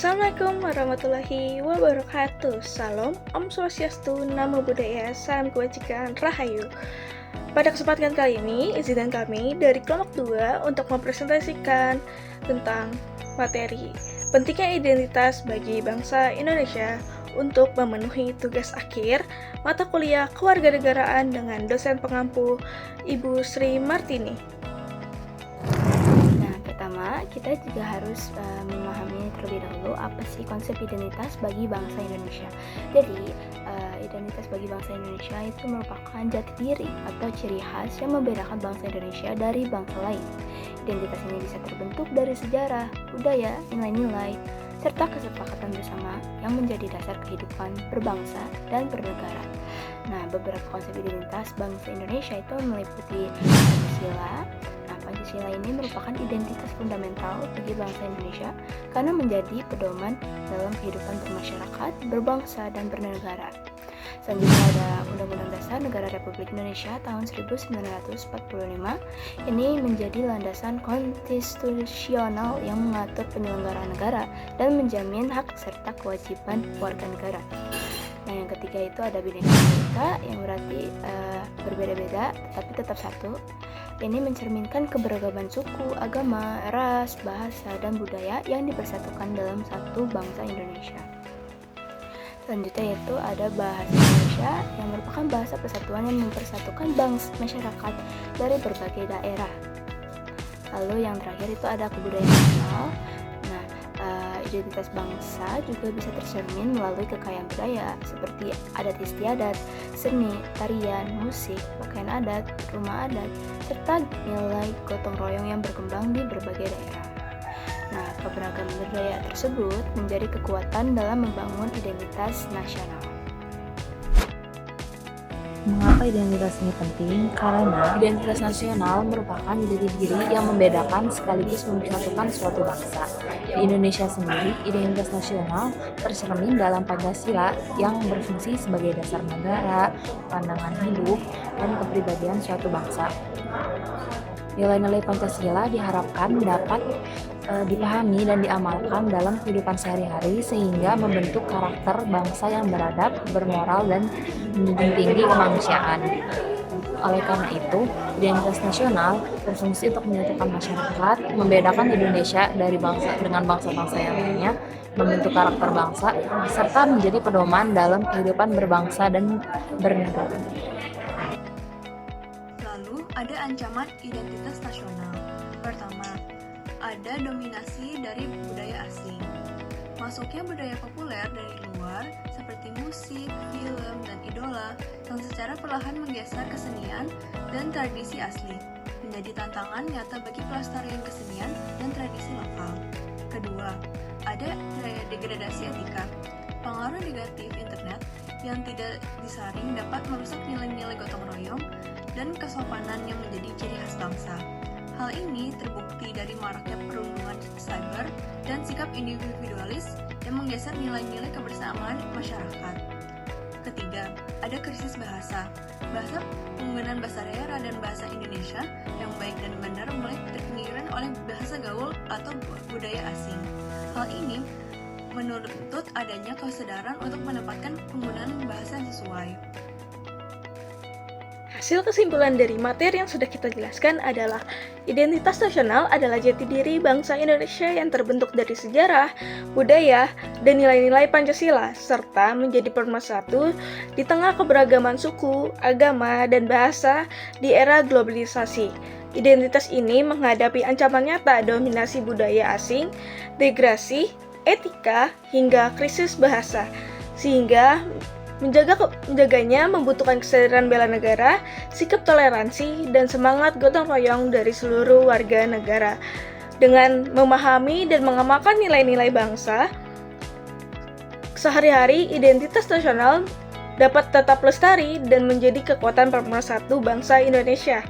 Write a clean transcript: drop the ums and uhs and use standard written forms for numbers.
Assalamualaikum warahmatullahi wabarakatuh. Salam, Om Swastiastu, Namo Buddhaya, Salam Kebajikan, Rahayu. Pada kesempatan kali ini, izinkan kami dari kelompok 2 untuk mempresentasikan tentang materi pentingnya identitas bagi bangsa Indonesia untuk memenuhi tugas akhir mata kuliah kewarganegaraan dengan dosen pengampu Ibu Sri Martini. Pertama, kita juga harus memahami terlebih dahulu apa sih konsep identitas bagi bangsa Indonesia. Jadi, identitas bagi bangsa Indonesia itu merupakan jati diri atau ciri khas yang membedakan bangsa Indonesia dari bangsa lain. Identitas ini bisa terbentuk dari sejarah, budaya, nilai-nilai, serta kesepakatan bersama yang menjadi dasar kehidupan berbangsa dan bernegara. Nah, beberapa konsep identitas bangsa Indonesia itu meliputi Pancasila. Pancasila ini merupakan identitas fundamental bagi bangsa Indonesia karena menjadi pedoman dalam kehidupan bermasyarakat, berbangsa, dan bernegara. Selanjutnya ada Undang-Undang Dasar Negara Republik Indonesia tahun 1945. Ini menjadi landasan konstitusional yang mengatur penyelenggaraan negara dan menjamin hak serta kewajiban warga negara. Nah, yang ketiga itu ada Bhinneka Tunggal Ika yang berarti berbeda-beda tetapi tetap satu. Ini mencerminkan keberagaman suku, agama, ras, bahasa, dan budaya yang dipersatukan dalam satu bangsa Indonesia. Selanjutnya yaitu ada bahasa Indonesia yang merupakan bahasa persatuan yang mempersatukan bangsa masyarakat dari berbagai daerah. Lalu yang terakhir itu ada kebudayaan nasional. Identitas bangsa juga bisa tercermin melalui kekayaan budaya seperti adat istiadat, seni, tarian, musik, pakaian adat, rumah adat, serta nilai gotong royong yang berkembang di berbagai daerah. Nah, keberagaman budaya tersebut menjadi kekuatan dalam membangun identitas nasional. Mengapa identitas ini penting? Karena identitas nasional merupakan jati diri yang membedakan sekaligus mempersatukan suatu bangsa. Di Indonesia sendiri, identitas nasional tercermin dalam Pancasila yang berfungsi sebagai dasar negara, pandangan hidup, dan kepribadian suatu bangsa. Nilai-nilai Pancasila diharapkan dapat dipahami dan diamalkan dalam kehidupan sehari-hari sehingga membentuk karakter bangsa yang beradab, bermoral, dan menjunjung tinggi kemanusiaan. Oleh karena itu, identitas nasional berfungsi untuk menyatukan masyarakat, membedakan Indonesia dari dengan bangsa-bangsa yang lainnya, membentuk karakter bangsa, serta menjadi pedoman dalam kehidupan berbangsa dan bernegara. Lalu, ada ancaman identitas nasional. Pertama, ada dominasi dari budaya asing. Masuknya budaya populer dari luar seperti musik, film, dan idola yang secara perlahan menggeser kesenian dan tradisi asli, menjadi tantangan nyata bagi pelestarian kesenian dan tradisi lokal. Kedua, ada degradasi etika. Pengaruh negatif internet yang tidak disaring dapat merusak nilai-nilai gotong royong dan kesopanan yang menjadi ciri khas bangsa. Hal ini terbukti dari maraknya perundungan cyber dan sikap individualis yang menggeser nilai-nilai kebersamaan masyarakat. Ketiga, ada krisis bahasa. Penggunaan bahasa daerah dan bahasa Indonesia yang baik dan benar mulai terpinggirkan oleh bahasa gaul atau budaya asing. Hal ini menuntut adanya kesadaran untuk menempatkan penggunaan bahasa yang sesuai. Hasil kesimpulan dari materi yang sudah kita jelaskan adalah identitas nasional adalah jati diri bangsa Indonesia yang terbentuk dari sejarah, budaya, dan nilai-nilai Pancasila, serta menjadi pemersatu di tengah keberagaman suku, agama, dan bahasa di era globalisasi. Identitas ini menghadapi ancaman nyata dominasi budaya asing, degradasi, etika, hingga krisis bahasa, sehingga menjaganya membutuhkan kesadaran bela negara, sikap toleransi, dan semangat gotong royong dari seluruh warga negara. Dengan memahami dan mengamalkan nilai-nilai bangsa, sehari-hari identitas nasional dapat tetap lestari dan menjadi kekuatan pemersatu bangsa Indonesia.